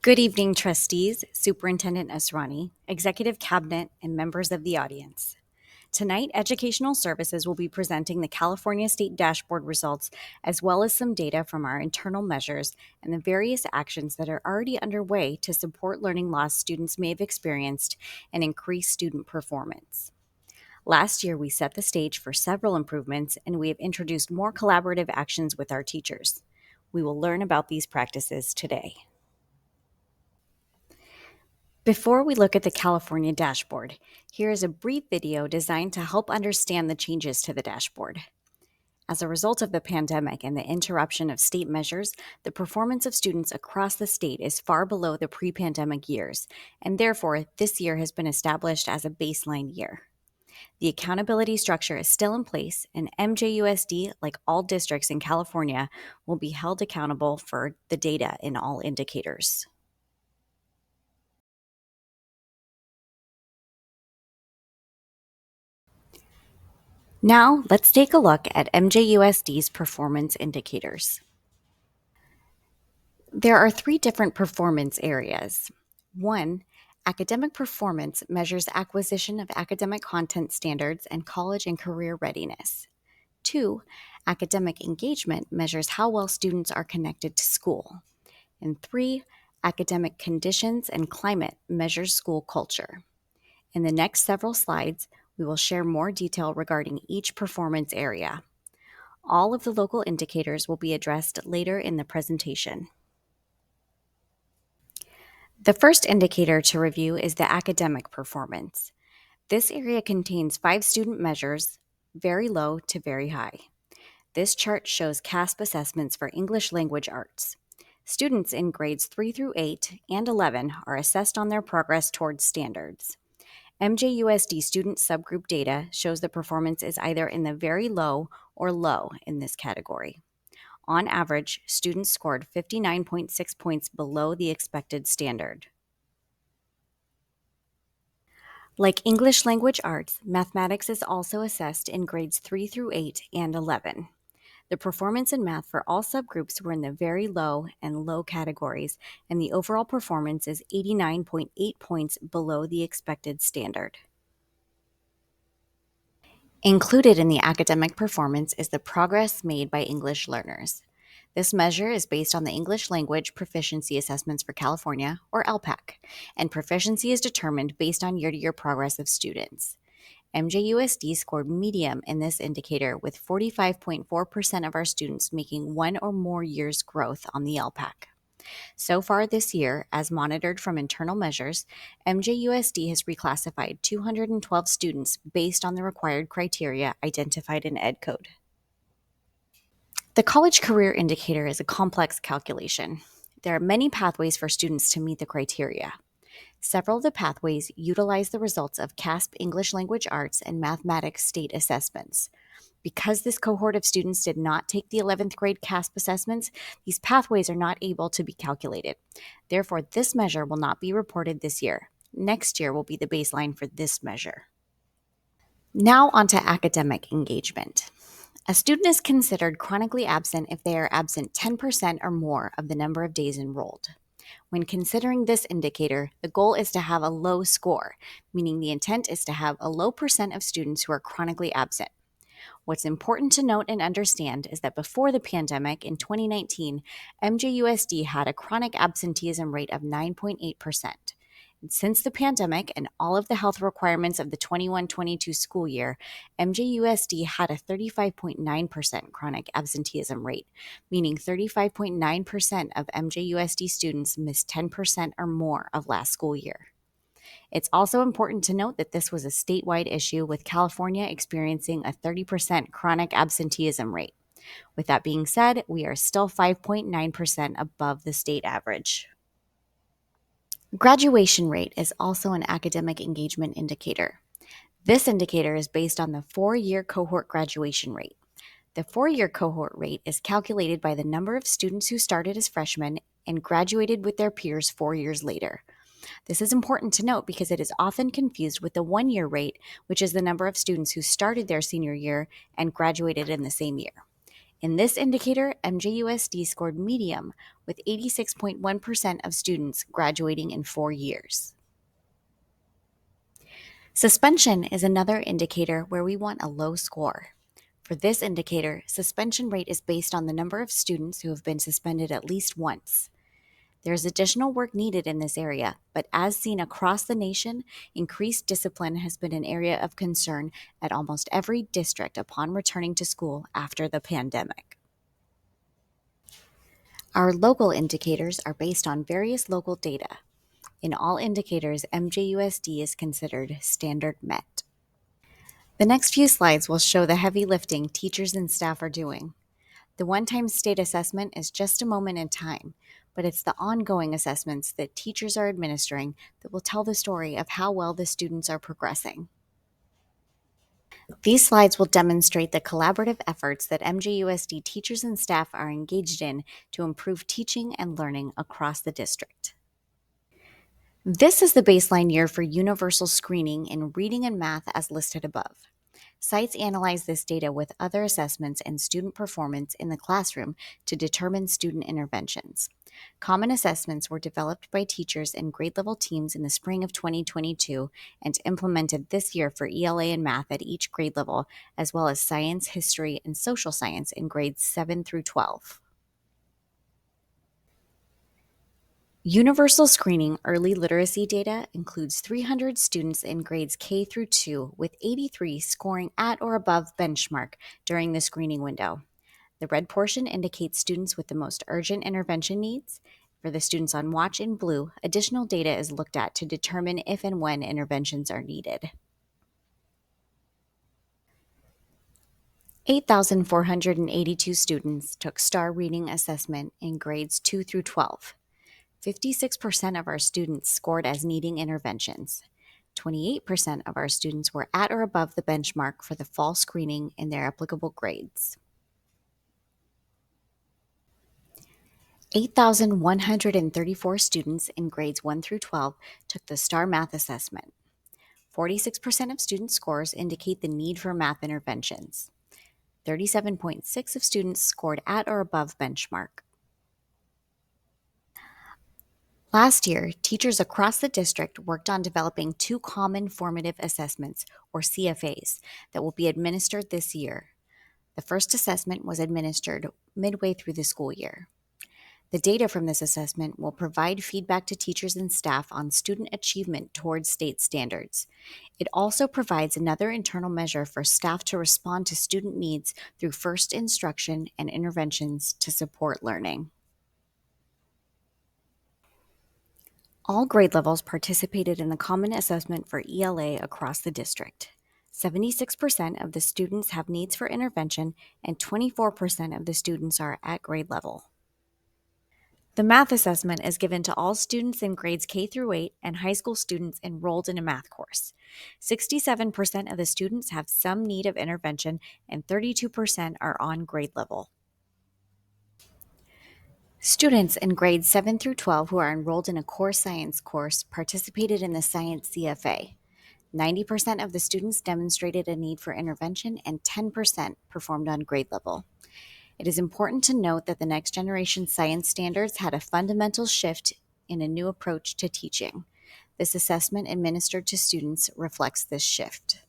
Good evening, trustees, Superintendent Asrani, Executive Cabinet, and members of the audience. Tonight, Educational Services will be presenting the California State Dashboard results, as well as some data from our internal measures and the various actions that are already underway to support learning loss students may have experienced and increase student performance. Last year, we set the stage for several improvements, and we have introduced more collaborative actions with our teachers. We will learn about these practices today. Before we look at the California dashboard, here is a brief video designed to help understand the changes to the dashboard. As a result of the pandemic and the interruption of state measures, the performance of students across the state is far below the pre-pandemic years, and therefore this year has been established as a baseline year. The accountability structure is still in place, and MJUSD, like all districts in California, will be held accountable for the data in all indicators. Now, let's take a look at MJUSD's performance indicators. There are three different performance areas. 1. Academic performance measures acquisition of academic content standards and college and career readiness. 2. Academic engagement measures how well students are connected to school. And 3. Academic conditions and climate measures school culture. In the next several slides, we will share more detail regarding each performance area. All of the local indicators will be addressed later in the presentation. The first indicator to review is the academic performance. This area contains 5 student measures, very low to very high. This chart shows CASP assessments for English language arts. Students in grades 3 through 8 and 11 are assessed on their progress towards standards. MJUSD student subgroup data shows the performance is either in the very low or low in this category. On average, students scored 59.6 points below the expected standard. Like English language arts, mathematics is also assessed in grades 3 through 8 and 11. The performance in math for all subgroups were in the very low and low categories, and the overall performance is 89.8 points below the expected standard. Included in the academic performance is the progress made by English learners. This measure is based on the English Language Proficiency Assessments for California, or LPAC, and proficiency is determined based on year-to-year progress of students. MJUSD scored medium in this indicator, with 45.4% of our students making 1 or more years' growth on the LPAC. So far this year, as monitored from internal measures, MJUSD has reclassified 212 students based on the required criteria identified in EdCode. The College Career Indicator is a complex calculation. There are many pathways for students to meet the criteria. Several of the pathways utilize the results of CASP English Language Arts and Mathematics state assessments. Because this cohort of students did not take the 11th grade CASP assessments, these pathways are not able to be calculated. Therefore, this measure will not be reported this year. Next year will be the baseline for this measure. Now on to academic engagement. A student is considered chronically absent if they are absent 10% or more of the number of days enrolled. When considering this indicator, the goal is to have a low score, meaning the intent is to have a low percent of students who are chronically absent. What's important to note and understand is that before the pandemic in 2019, MJUSD had a chronic absenteeism rate of 9.8%. Since the pandemic and all of the health requirements of the 21-22 school year, MJUSD had a 35.9% chronic absenteeism rate, meaning 35.9% of MJUSD students missed 10% or more of last school year. It's also important to note that this was a statewide issue, with California experiencing a 30% chronic absenteeism rate. With that being said, we are still 5.9% above the state average. Graduation rate is also an academic engagement indicator. This indicator is based on the 4-year cohort graduation rate. The 4-year cohort rate is calculated by the number of students who started as freshmen and graduated with their peers 4 years later. This is important to note because it is often confused with the 1-year rate, which is the number of students who started their senior year and graduated in the same year. In this indicator, MJUSD scored medium, with 86.1% of students graduating in 4 years. Suspension is another indicator where we want a low score. For this indicator, suspension rate is based on the number of students who have been suspended at least once. There is additional work needed in this area, but as seen across the nation, increased discipline has been an area of concern at almost every district upon returning to school after the pandemic. Our local indicators are based on various local data. In all indicators, MJUSD is considered standard met. The next few slides will show the heavy lifting teachers and staff are doing. The one-time state assessment is just a moment in time, but it's the ongoing assessments that teachers are administering that will tell the story of how well the students are progressing. These slides will demonstrate the collaborative efforts that MJUSD teachers and staff are engaged in to improve teaching and learning across the district. This is the baseline year for universal screening in reading and math as listed above. Sites analyze this data with other assessments and student performance in the classroom to determine student interventions. Common assessments were developed by teachers and grade level teams in the spring of 2022 and implemented this year for ELA and math at each grade level, as well as science, history, and social science in grades 7 through 12. Universal screening early literacy data includes 300 students in grades K through 2, with 83 scoring at or above benchmark during the screening window. The red portion indicates students with the most urgent intervention needs. For the students on watch in blue, additional data is looked at to determine if and when interventions are needed. 8,482 students took STAR reading assessment in grades 2 through 12. 56% of our students scored as needing interventions. 28% of our students were at or above the benchmark for the fall screening in their applicable grades. 8,134 students in grades 1 through 12 took the STAR math assessment. 46% of student scores indicate the need for math interventions. 37.6% of students scored at or above benchmark. Last year, teachers across the district worked on developing 2 common formative assessments, or CFAs, that will be administered this year. The first assessment was administered midway through the school year. The data from this assessment will provide feedback to teachers and staff on student achievement towards state standards. It also provides another internal measure for staff to respond to student needs through first instruction and interventions to support learning. All grade levels participated in the Common Assessment for ELA across the district. 76% of the students have needs for intervention, and 24% of the students are at grade level. The math assessment is given to all students in grades K through 8 and high school students enrolled in a math course. 67% of the students have some need of intervention, and 32% are on grade level. Students in grades 7 through 12 who are enrolled in a core science course participated in the Science CFA. 90% of the students demonstrated a need for intervention, and 10% performed on grade level. It is important to note that the next generation science standards had a fundamental shift in a new approach to teaching. This assessment administered to students reflects this shift.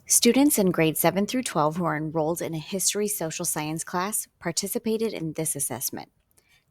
Students in grades 7 through 12 who are enrolled in a history social science class participated in this assessment.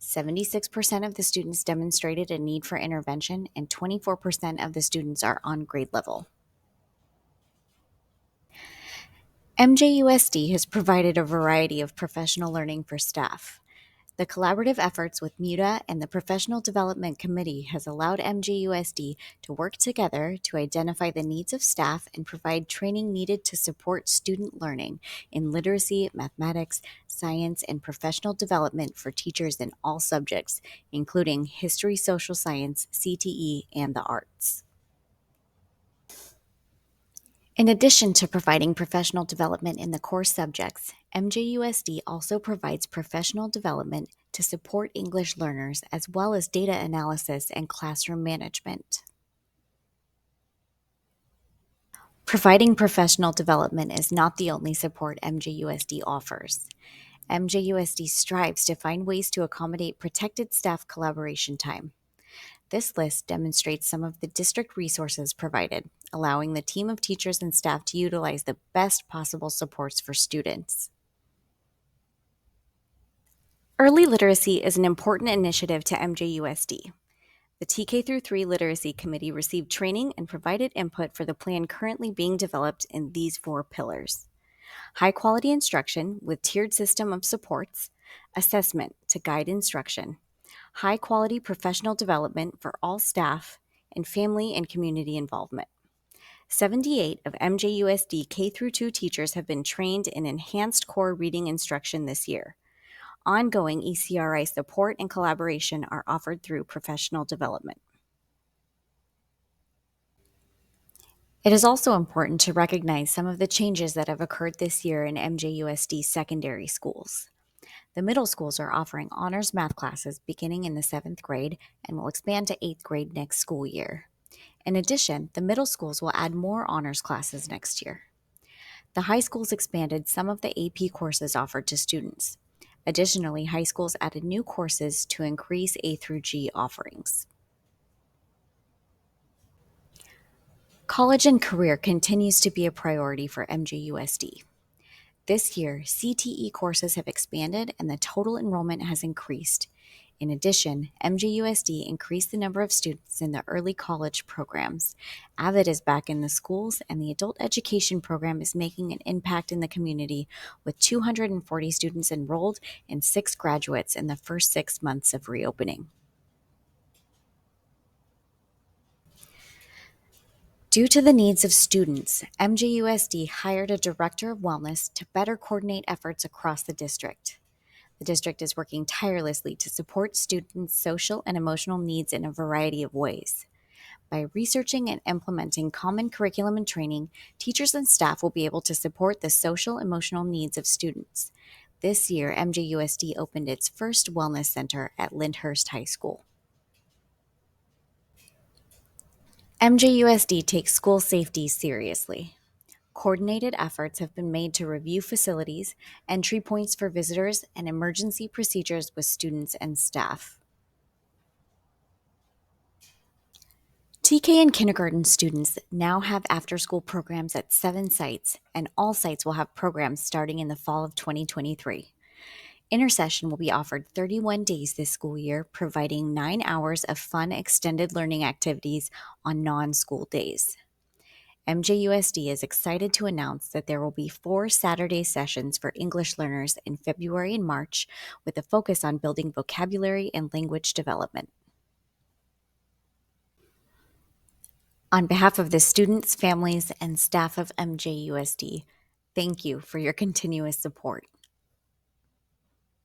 76% of the students demonstrated a need for intervention, and 24% of the students are on grade level. MJUSD has provided a variety of professional learning for staff. The collaborative efforts with MUTA and the Professional Development Committee has allowed MJUSD to work together to identify the needs of staff and provide training needed to support student learning in literacy, mathematics, science, and professional development for teachers in all subjects, including history, social science, CTE, and the arts. In addition to providing professional development in the core subjects, MJUSD also provides professional development to support English learners, as well as data analysis and classroom management. Providing professional development is not the only support MJUSD offers. MJUSD strives to find ways to accommodate protected staff collaboration time. This list demonstrates some of the district resources provided, allowing the team of teachers and staff to utilize the best possible supports for students. Early literacy is an important initiative to MJUSD. The TK through 3 Literacy Committee received training and provided input for the plan currently being developed in these 4 pillars: high quality instruction with tiered system of supports, assessment to guide instruction, high quality professional development for all staff, and family and community involvement. 78 of MJUSD K through 2 teachers have been trained in enhanced core reading instruction this year. Ongoing ECRI support and collaboration are offered through professional development. It is also important to recognize some of the changes that have occurred this year in MJUSD secondary schools. The middle schools are offering honors math classes beginning in the 7th grade and will expand to 8th grade next school year. In addition, the middle schools will add more honors classes next year. The high schools expanded some of the AP courses offered to students. Additionally, high schools added new courses to increase A through G offerings. College and career continues to be a priority for MJUSD. This year, CTE courses have expanded and the total enrollment has increased. In addition, MJUSD increased the number of students in the early college programs. AVID is back in the schools, and the adult education program is making an impact in the community with 240 students enrolled and 6 graduates in the first 6 months of reopening. Due to the needs of students, MJUSD hired a director of wellness to better coordinate efforts across the district. The district is working tirelessly to support students' social and emotional needs in a variety of ways. By researching and implementing common curriculum and training, teachers and staff will be able to support the social emotional needs of students. This year, MJUSD opened its first wellness center at Lyndhurst High School. MJUSD takes school safety seriously. Coordinated efforts have been made to review facilities, entry points for visitors, and emergency procedures with students and staff. TK and kindergarten students now have after-school programs at 7 sites, and all sites will have programs starting in the fall of 2023. Intersession will be offered 31 days this school year, providing 9 hours of fun extended learning activities on non-school days. MJUSD is excited to announce that there will be 4 Saturday sessions for English learners in February and March, with a focus on building vocabulary and language development. On behalf of the students, families, and staff of MJUSD, thank you for your continuous support.